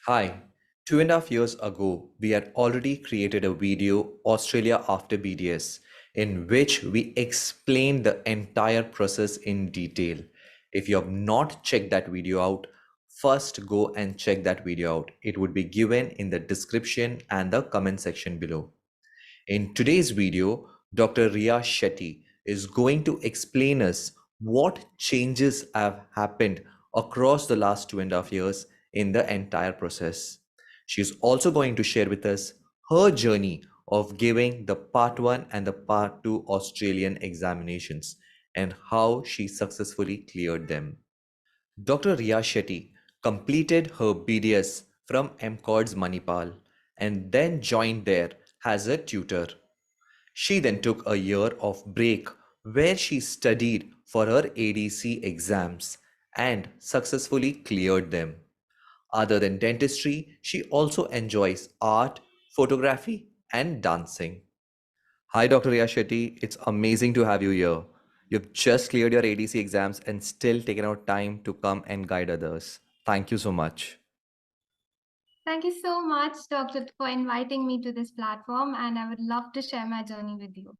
Hi, 2.5 years ago, we had already created a video, Australia after BDS, in which we explained the entire process in detail. If you have not checked that video out, first go and check that video out. It would be given in the description and the comment section below. In today's video, Dr. Rhea Shetty is going to explain us what changes have happened across the last 2.5 years in the entire process. She is also going to share with us her journey of giving the Part 1 and the Part 2 Australian examinations and how she successfully cleared them. Dr. Rhea Shetty completed her BDS from MCOD's Manipal and then joined there as a tutor. She then took a year of break where she studied for her ADC exams and successfully cleared them. Other than dentistry, she also enjoys art, photography, and dancing. Hi, Dr. Rhea Shetty. It's amazing to have you here. You've just cleared your ADC exams and still taken out time to come and guide others. Thank you so much. Thank you so much, Doctor, for inviting me to this platform, and I would love to share my journey with you.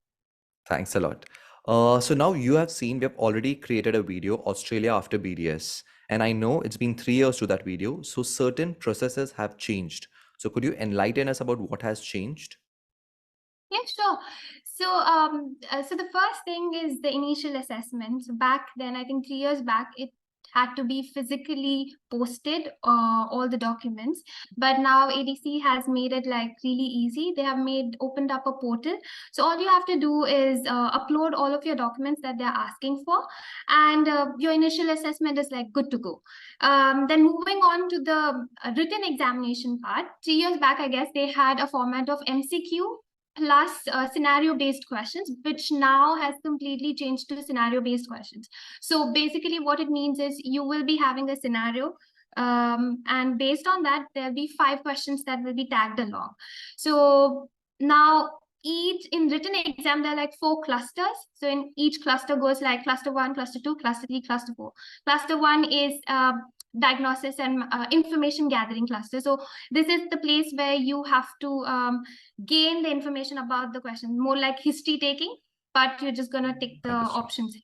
Thanks a lot. So now you have seen we have already created a video, Australia after BDS. And I know it's been 3 years to that video. So certain processes have changed. So could you enlighten us about what has changed? Yeah, sure. So the first thing is the initial assessment. So back then, I think 3 years back, it had to be physically posted, all the documents. But now ADC has made it like really easy. They have opened up a portal. So all you have to do is upload all of your documents that they're asking for, and your initial assessment is like good to go. Then moving on to the written examination part. 3 years back, I guess they had a format of MCQ plus scenario-based questions, which now has completely changed to scenario-based questions. So basically what it means is you will be having a scenario, and based on that, there'll be 5 questions that will be tagged along. So now each in written exam, there are like 4 clusters. So in each cluster goes like cluster 1, cluster 2, cluster 3, cluster 4. Cluster 1 is diagnosis and information gathering cluster. So this is the place where you have to gain the information about the question, more like history taking, but you're just going to take the Understood. options.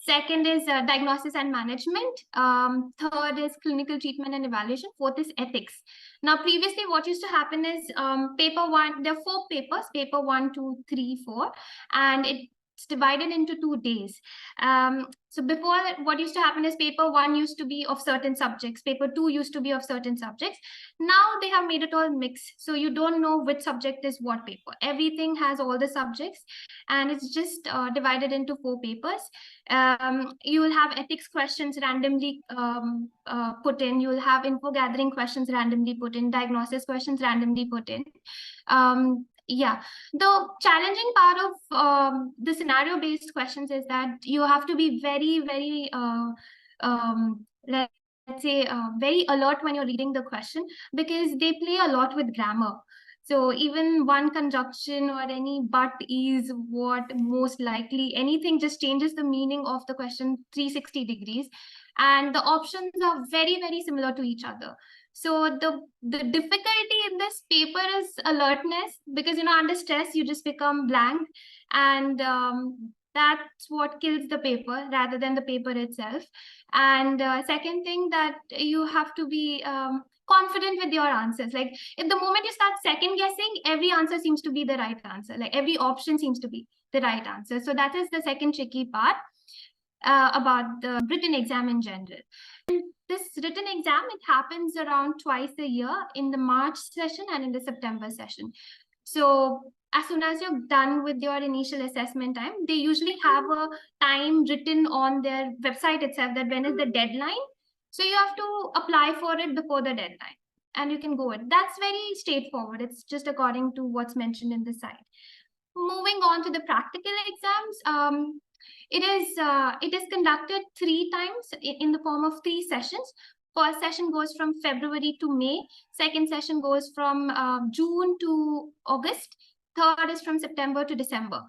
Second is diagnosis and management. Third is clinical treatment and evaluation. Fourth is ethics. Now, previously, what used to happen is paper 1, there are 4 papers, paper 1, 2, 3, 4, and it's divided into 2 days. So before, what used to happen is paper 1 used to be of certain subjects, paper 2 used to be of certain subjects. Now they have made it all mixed. So you don't know which subject is what paper. Everything has all the subjects, and it's just divided into 4 papers. You will have ethics questions randomly put in. You will have info gathering questions randomly put in, diagnosis questions randomly put in. Yeah, the challenging part of the scenario based questions is that you have to be very let's say very alert when you're reading the question, because they play a lot with grammar. So even one conjunction or any but is what most likely, anything just changes the meaning of the question 360 degrees, and the options are very similar to each other. So the difficulty in this paper is alertness, because under stress you just become blank, and that's what kills the paper rather than the paper itself. And second thing, that you have to be confident with your answers. Like, if the moment you start second guessing, every answer seems to be the right answer, like every option seems to be the right answer. So that is the second tricky part about the written exam in general. And this written exam, it happens around twice a year, in the March session and in the September session. So as soon as you're done with your initial assessment time, they usually have a time written on their website itself, that when is the deadline. So you have to apply for it before the deadline, and you can go it. That's very straightforward. It's just according to what's mentioned in the site. Moving on to the practical exams, it is conducted 3 times in the form of 3 sessions. First session goes from February to May. Second session goes from June to August. Third is from September to December.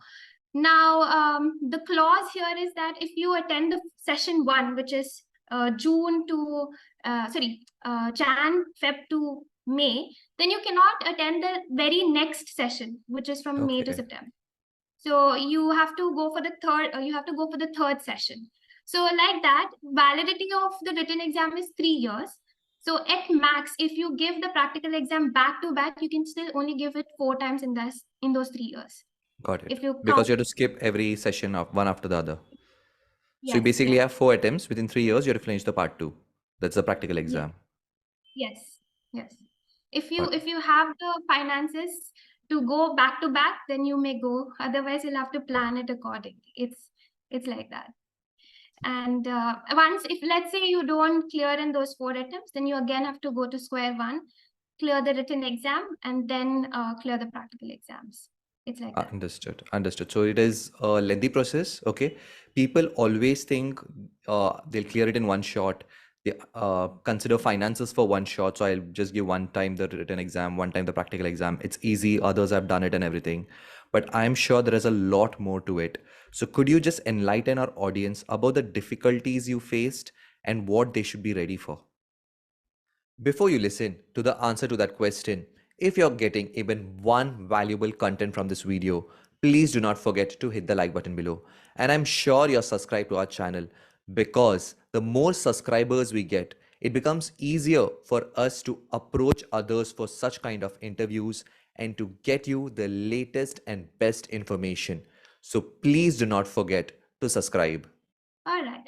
Now, the clause here is that if you attend the session 1, which is June to Jan, Feb to May, then you cannot attend the very next session, which is from May to Okay, September. So you have to go for the third session. So like that, validity of the written exam is 3 years. So at max, if you give the practical exam back to back, you can still only give it 4 times in those 3 years. got it. If you Because count, you have to skip every session of one after the other. So you yes, basically yes, have 4 attempts within 3 years. You have to finish the part two. That's the practical yes, exam. yes, yes. If you Got it. if you have the finances to go back to back, then you may go. Otherwise, you'll have to plan it accordingly. It's like that. And once, if let's say you don't clear in those 4 attempts, then you again have to go to square one, clear the written exam, and then clear the practical exams. It's like that. Understood. Understood. So it is a lengthy process. Okay. People always think they'll clear it in one shot. They consider finances for one shot. So I'll just give one time the written exam, one time the practical exam. It's easy. Others have done it and everything. But I'm sure there is a lot more to it. So could you just enlighten our audience about the difficulties you faced and what they should be ready for? Before you listen to the answer to that question, if you're getting even one valuable content from this video, please do not forget to hit the like button below. And I'm sure you're subscribed to our channel because the more subscribers we get, it becomes easier for us to approach others for such kind of interviews and to get you the latest and best information. So please do not forget to subscribe. All right.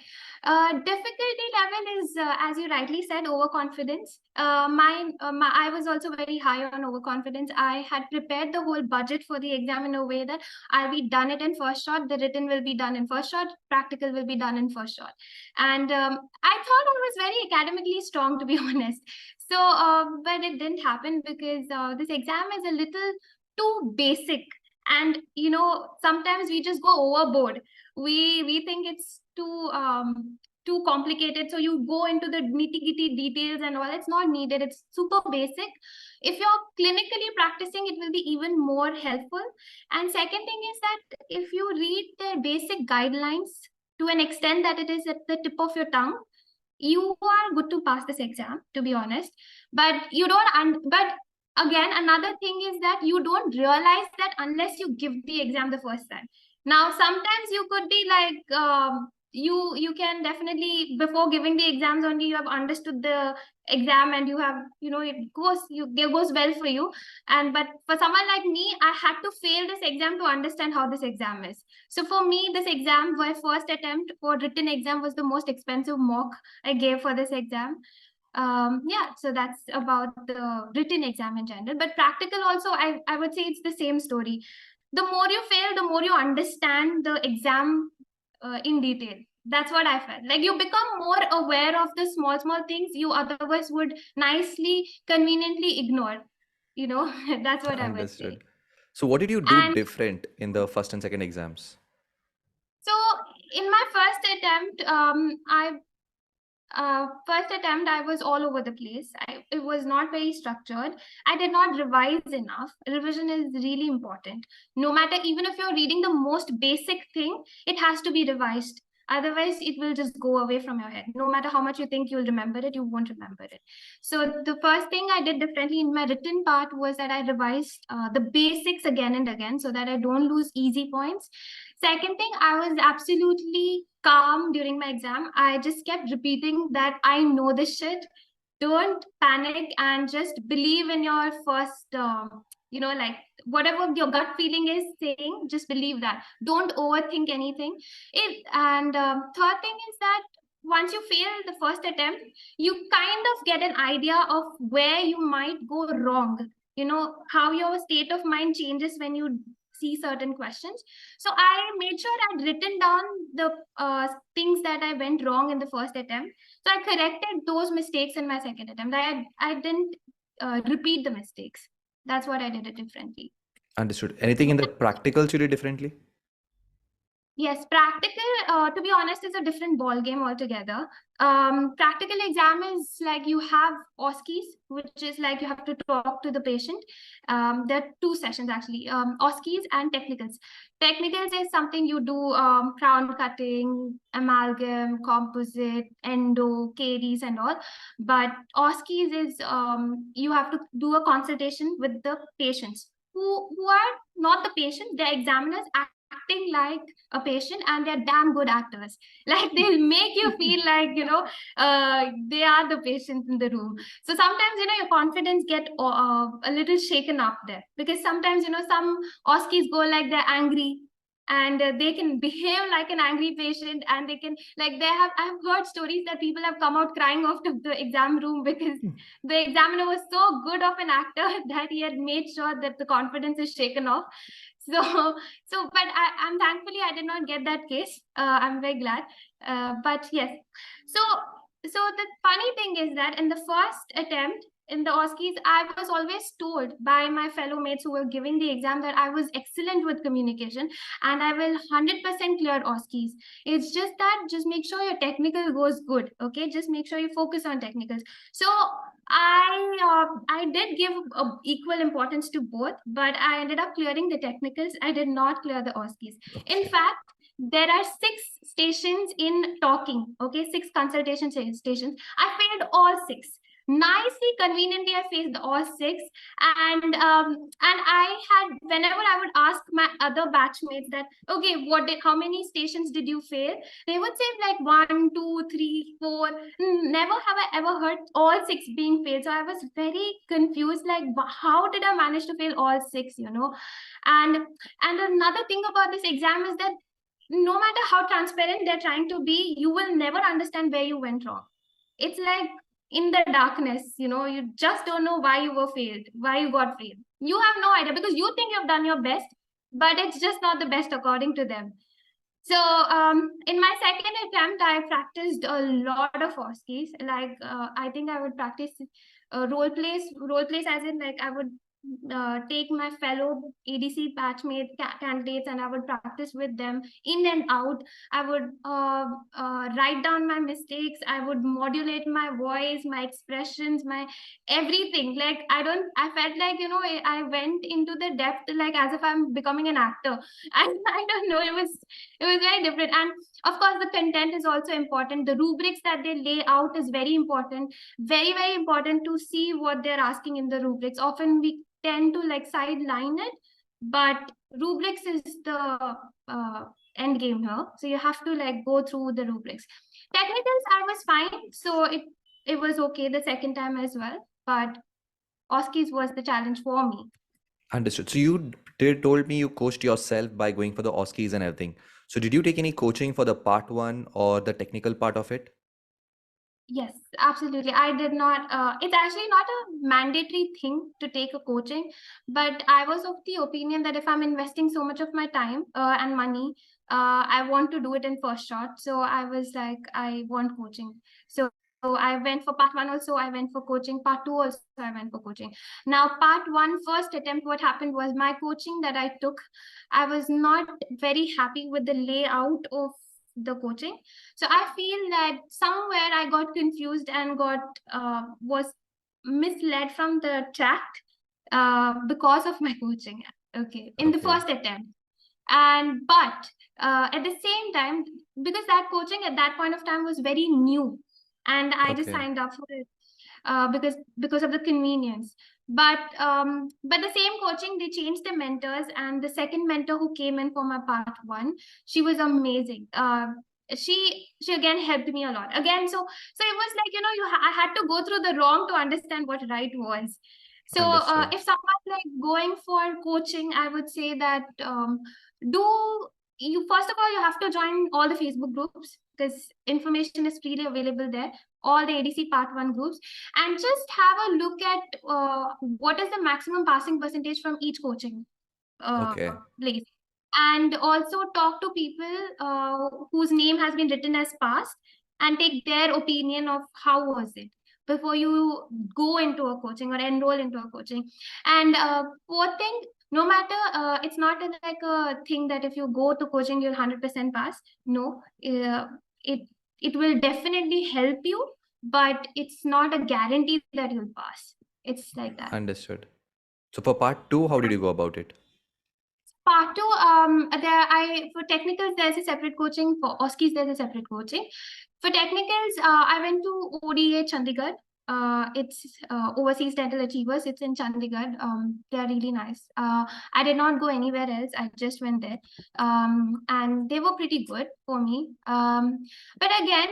Difficulty level is, as you rightly said, overconfidence. I was also very high on overconfidence. I had prepared the whole budget for the exam in a way that I'll be done it in first shot. The written will be done in first shot. Practical will be done in first shot. And I thought I was very academically strong, to be honest. So, but it didn't happen because this exam is a little too basic. And, sometimes we just go overboard. We think it's too complicated, so you go into the nitty-gritty details and all. It's not needed. It's super basic. If you're clinically practicing, it will be even more helpful. And second thing is that if you read their basic guidelines to an extent that it is at the tip of your tongue, you are good to pass this exam, to be honest. But you don't but again, another thing is that you don't realize that unless you give the exam the first time. Now sometimes you could be like, you can definitely, before giving the exams only, you have understood the exam and you have, it goes well for you. And but for someone like me, I had to fail this exam to understand how this exam is. So for me, this exam, my first attempt for written exam, was the most expensive mock I gave for this exam. Yeah, so that's about the written exam in general. But practical also, I would say it's the same story. The more you fail, the more you understand the exam in detail. That's what I felt. Like, you become more aware of the small things you otherwise would nicely, conveniently ignore. That's what I would say. Understood. So what did you do And different in the first and second exams? so in my first attempt, first attempt, I was all over the place. It was not very structured. I did not revise enough. Revision is really important. No matter, even if you're reading the most basic thing, it has to be revised. Otherwise, it will just go away from your head. No matter how much you think you'll remember it, you won't remember it. So the first thing I did differently in my written part was that I revised the basics again and again so that I don't lose easy points. Second thing, I was absolutely calm during my exam. I just kept repeating that I know this shit. Don't panic and just believe in your first, like whatever your gut feeling is saying, just believe that. Don't overthink anything. And third thing is that once you fail the first attempt, you kind of get an idea of where you might go wrong. How your state of mind changes when you see certain questions. So I made sure I'd written down the things that I went wrong in the first attempt. So I corrected those mistakes in my second attempt. I didn't repeat the mistakes. That's what I did it differently. Understood. Anything in the practicals you did differently? Yes, practical, to be honest, is a different ball game altogether. Practical exam is like you have OSCEs, which is like you have to talk to the patient. There are two sessions actually, OSCEs and technicals. Technicals is something you do, crown cutting, amalgam, composite, endo, caries and all. But OSCEs is you have to do a consultation with the patients who are not the patient, they're examiners acting like a patient, and they're damn good actors. Like they'll make you feel like, they are the patients in the room. So sometimes, your confidence get a little shaken up there, because sometimes, some OSCEs go like they're angry, and they can behave like an angry patient, and they can like I've heard stories that people have come out crying off of the exam room because the examiner was so good of an actor that he had made sure that the confidence is shaken off. So but I'm thankfully I did not get that case. I'm very glad. But yes, so the funny thing is that in the first attempt in the OSCEs, I was always told by my fellow mates who were giving the exam that I was excellent with communication and I will 100% clear OSCEs. It's just that just make sure your technical goes good. Okay, just make sure you focus on technicals. So I did give equal importance to both, but I ended up clearing the technicals. I did not clear the OSCEs. In Okay. fact, there are 6 stations in talking. Okay, 6 consultation stations. I failed all 6. Nicely, conveniently, I faced all 6, and I had, whenever I would ask my other batchmates that, okay, how many stations did you fail? They would say like 1, 2, 3, 4. Never have I ever heard all 6 being failed. So I was very confused, like how did I manage to fail all 6? And another thing about this exam is that no matter how transparent they're trying to be, you will never understand where you went wrong. It's like in the darkness, you just don't know why you were failed, why you got failed. You have no idea because you think you've done your best, but it's just not the best according to them. So in my second attempt, I practiced a lot of OSCEs. Like I think I would practice role plays as in like I would take my fellow ADC batchmate candidates and I would practice with them in and out. I would write down my mistakes. I would modulate my voice, my expressions, my everything. Like I felt like, I went into the depth like as if I'm becoming an actor. And I don't know, it was very different. And of course the content is also important. The rubrics that they lay out is very important, very very important to see what they're asking in the rubrics. Often we tend to like sideline it, but rubrics is the end game here, so you have to like go through the rubrics. Technicals I was fine, so it was okay the second time as well, but OSCEs was the challenge for me. Understood. So you did told me you coached yourself by going for the OSCEs and everything. So did you take any coaching for the part one or the technical part of it? Yes, absolutely. I did not. It's actually not a mandatory thing to take a coaching, but I was of the opinion that if I'm investing so much of my time and money, I want to do it in first shot. So I was like, I want coaching. So I went for part one also. I went for coaching. Part two also, I went for coaching. Now, part one, first attempt, what happened was my coaching that I took, I was not very happy with the layout of the coaching. So I feel that somewhere I got confused and was misled from the track because of my coaching. Okay, in the Okay. first attempt. And but at the same time, because that coaching at that point of time was very new, and I just Okay. signed up for it because of the convenience. But the same coaching, they changed the mentors, and the second mentor who came in for my part one, she was amazing. She again helped me a lot again. So it was like, I had to go through the wrong to understand what right was. So Understood. if someone like going for coaching, I would say that do you first of all you have to join all the Facebook groups because information is freely available there, all the ADC part 1 groups, and just have a look at what is the maximum passing percentage from each coaching uh, Okay. place, and also talk to people whose name has been written as passed and take their opinion of how was it before you go into a coaching or enroll into a coaching. And fourth thing, No matter, it's not like a thing that if you go to coaching, you'll 100% pass. No, it will definitely help you, but it's not a guarantee that you'll pass. It's like that. Understood. So for part two, how did you go about it? Part two, for technicals there's a separate coaching. For OSCEs there's a separate coaching. For technicals, I went to ODA Chandigarh. It's Overseas Dental Achievers. It's in Chandigarh. They're really nice. I did not go anywhere else. I just went there, and they were pretty good for me. But again,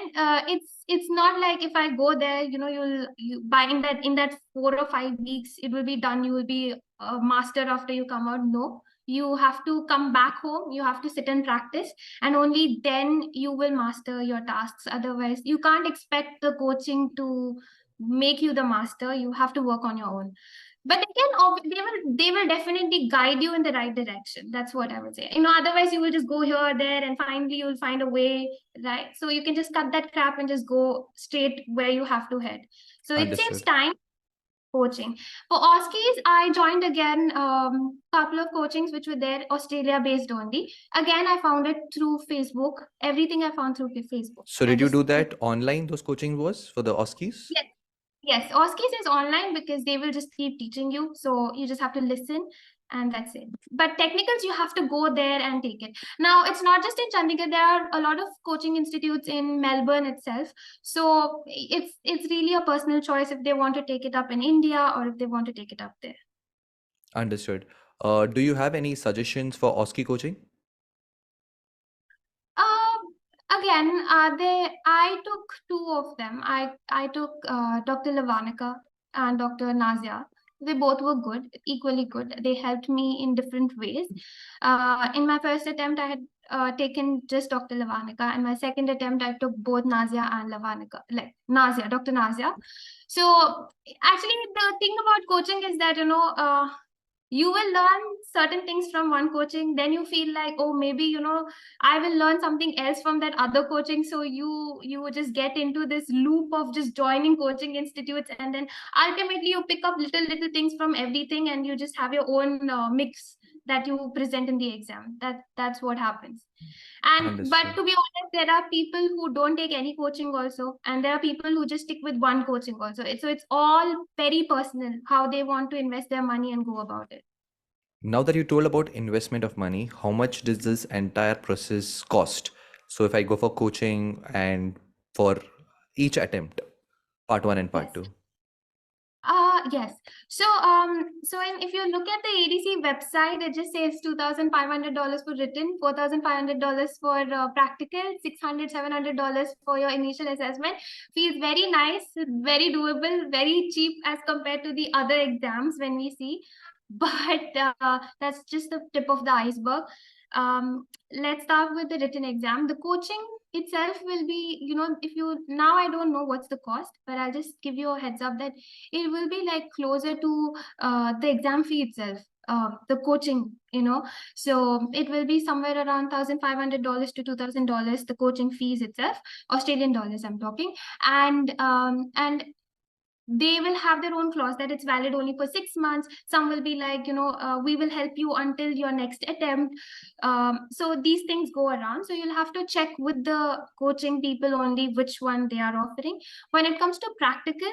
it's not like if I go there, you by in that 4 or 5 weeks, it will be done. You will be a master after you come out. No, you have to come back home, you have to sit and practice, and only then you will master your tasks. Otherwise you can't expect the coaching to make you the master. You have to work on your own. But again, they will definitely guide you in the right direction. That's what I would say. Otherwise you will just go here or there, and finally you'll find a way, right? So you can just cut that crap and just go straight where you have to head. So it saves Understood. time. Coaching. For OSCEs, I joined again couple of coachings which were there, Australia based only. Again, I found it through Facebook. Everything I found through Facebook. So I did you just do that online, those coaching was for the OSCEs? Yes, yes. OSCEs is online because they will just keep teaching you. So you just have to listen, and that's it. But technicals, you have to go there and take it. Now, it's not just in Chandigarh. There are a lot of coaching institutes in Melbourne itself. So it's really a personal choice if they want to take it up in India or if they want to take it up there. Understood. Do you have any suggestions for OSCE coaching? Again, I took two of them. I took Dr. Lavanika and Dr. Nazia. They both were good, equally good. They helped me in different ways. In my first attempt, I had taken just Dr. Lavanika, and my second attempt, I took both Nazia and Lavanika, like Nazia, Dr. Nazia. So actually, the thing about coaching is that you will learn certain things from one coaching, then you feel like, oh, maybe I will learn something else from that other coaching. So you would just get into this loop of just joining coaching institutes, and then ultimately you pick up little things from everything, and you just have your own mix that you present in the exam. That's what happens. But Understood. to be honest, there are people who don't take any coaching also, and there are people who just stick with one coaching also. So it's all very personal how they want to invest their money and go about it. Now that you told about investment of money, how much does this entire process cost? So if I go for coaching and for each attempt, part one and part Yes. two. Yes. So if you look at the ADC website, it just says $2,500 for written, $4,500 for practical, $600-700 for your initial assessment. Feels very nice, very doable, very cheap as compared to the other exams when we see. But that's just the tip of the iceberg. Let's start with the written exam. The coaching itself will be, if you now I don't know what's the cost, but I'll just give you a heads up that it will be like closer to the exam fee itself, the coaching, so it will be somewhere around $1,500 to $2,000, the coaching fees itself, Australian dollars I'm talking. And they will have their own clause that it's valid only for 6 months. Some will be like, we will help you until your next attempt. So these things go around. So you'll have to check with the coaching people only which one they are offering. When it comes to practical,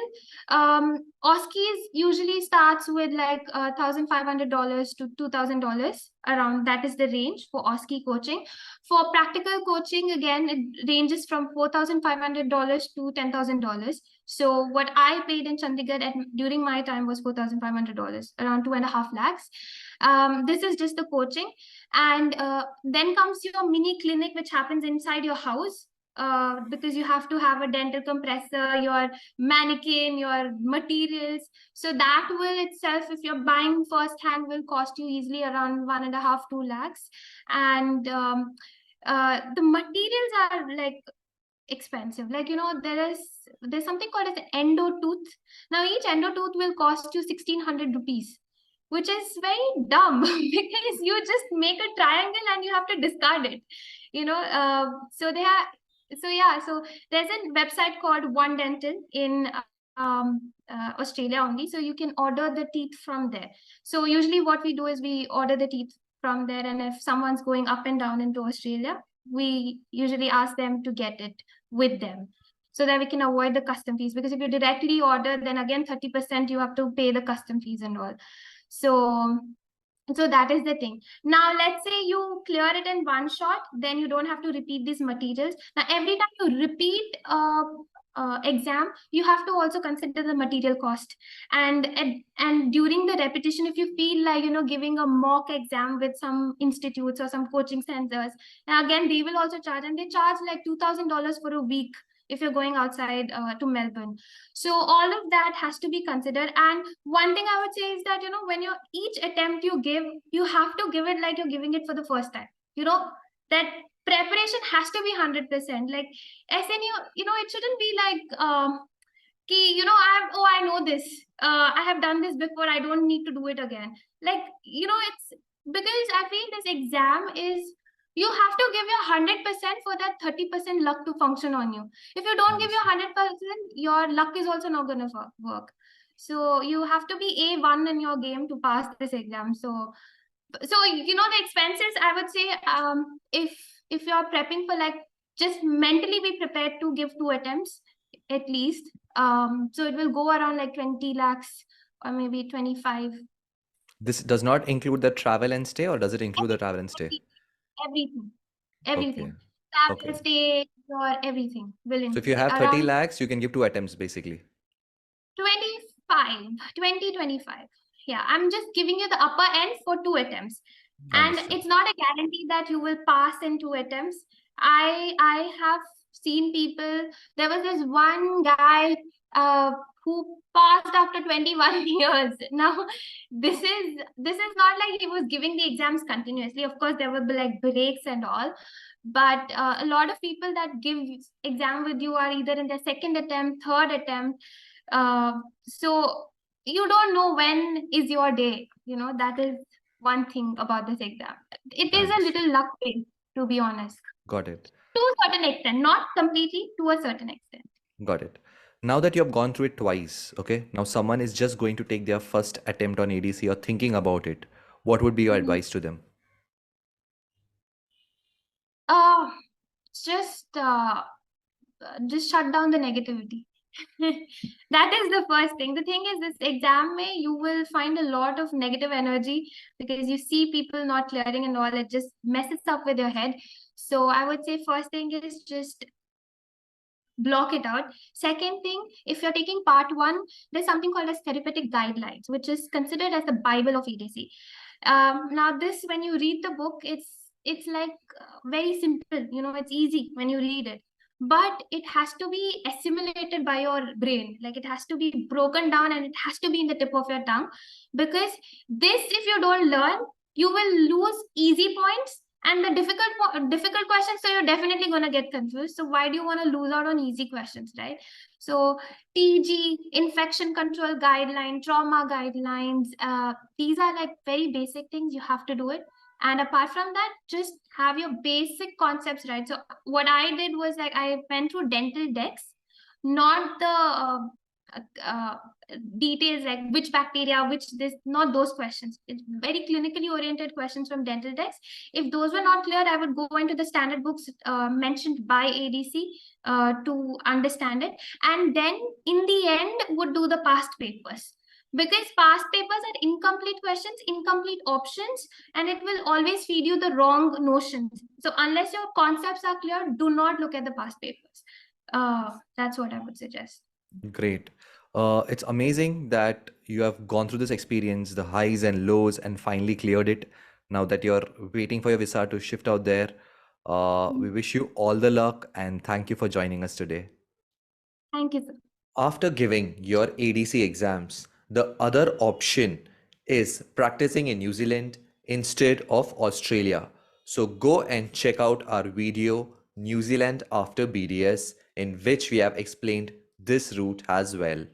OSCEs usually starts with like $1,500 to $2,000 around. That is the range for OSCE coaching. For practical coaching, again, it ranges from $4,500 to $10,000. So what I paid in Chandigarh during my time was $4,500, around 2.5 lakhs. This is just the coaching. And then comes your mini clinic, which happens inside your house. Because you have to have a dental compressor, your mannequin, your materials. So that will itself, if you're buying first hand, will cost you easily around 1.5-2 lakhs. And the materials are like expensive. Like, there's something called as an endo tooth. Now each endo tooth will cost you 1,600 rupees, which is very dumb because you just make a triangle and you have to discard it. So they are so yeah, so there's a website called One Dental in Australia only, so you can order the teeth from there. So usually what we do is we order the teeth from there, and if someone's going up and down into Australia, we usually ask them to get it with them so that we can avoid the custom fees, because if you directly order, then again 30% you have to pay the custom fees and all. So that is the thing. Now, let's say you clear it in one shot, then you don't have to repeat these materials. Now, every time you repeat exam, you have to also consider the material cost. And during the repetition, if you feel like, giving a mock exam with some institutes or some coaching centers, and again, they will also charge, and they charge like $2,000 for a week if you're going outside to Melbourne. So all of that has to be considered. And one thing I would say is that, when each attempt you give, you have to give it like you're giving it for the first time. That preparation has to be 100%. Like SNU, it shouldn't be like, I know this. I have done this before. I don't need to do it again. Like, it's because I feel this exam is, you have to give your 100% for that 30% luck to function on you. If you don't give your 100%, your luck is also not going to work. So you have to be A1 in your game to pass this exam. So the expenses, I would say, if you're prepping for, like, just mentally be prepared to give 2 attempts at least. So it will go around like 20 lakhs or maybe 25. This does not include the travel and stay, or does it include the travel and stay? Everything. Okay. Travel, Okay. stay, or everything will So if you include have 30 around lakhs, you can give 2 attempts basically. 25. Yeah, I'm just giving you the upper end for 2 attempts. And Understood. it's not a guarantee that you will pass in 2 attempts. I have seen people. There was this one guy who passed after 21 years. Now, this is not like he was giving the exams continuously. Of course, there will be like breaks and all. But a lot of people that give exam with you are either in their second attempt, third attempt. So you don't know when is your day. That is one thing about this exam. It is a Understood. little luck based, to be honest. Got it. To a certain extent, not completely, to a certain extent. Got it. Now that you have gone through it twice, okay, now someone is just going to take their first attempt on ADC or thinking about it. What would be your Mhm. advice to them? Uh, just uh, just shut down the negativity. That is the first thing. The thing is, this exam you will find a lot of negative energy because you see people not clearing and all. It just messes up with your head. So I would say first thing is just block it out. Second thing, if you're taking part 1, there's something called as therapeutic guidelines, which is considered as the Bible of EDC. Now this, when you read the book, it's like very simple. It's easy when you read it, but it has to be assimilated by your brain. Like, it has to be broken down and it has to be in the tip of your tongue, because this, if you don't learn, you will lose easy points and the difficult questions. So you're definitely going to get confused. So why do you want to lose out on easy questions, right? So TG, infection control guideline, trauma guidelines, these are like very basic things. You have to do it. And apart from that, just have your basic concepts right. So what I did was, like, I went through dental decks, not the uh, details like which bacteria, which this, not those questions. It's very clinically oriented questions from dental decks. If those were not clear, I would go into the standard books mentioned by ADC to understand it. And then in the end would do the past papers, because past papers are incomplete questions, incomplete options, and it will always feed you the wrong notions. So unless your concepts are clear, do not look at the past papers. That's what I would suggest. Great. It's amazing that you have gone through this experience, the highs and lows, and finally cleared it. Now that you're waiting for your visa to shift out there, we wish you all the luck and thank you for joining us today. Thank you, sir. After giving your ADC exams, the other option is practicing in New Zealand instead of Australia. So go and check out our video, New Zealand after BDS, in which we have explained this route as well.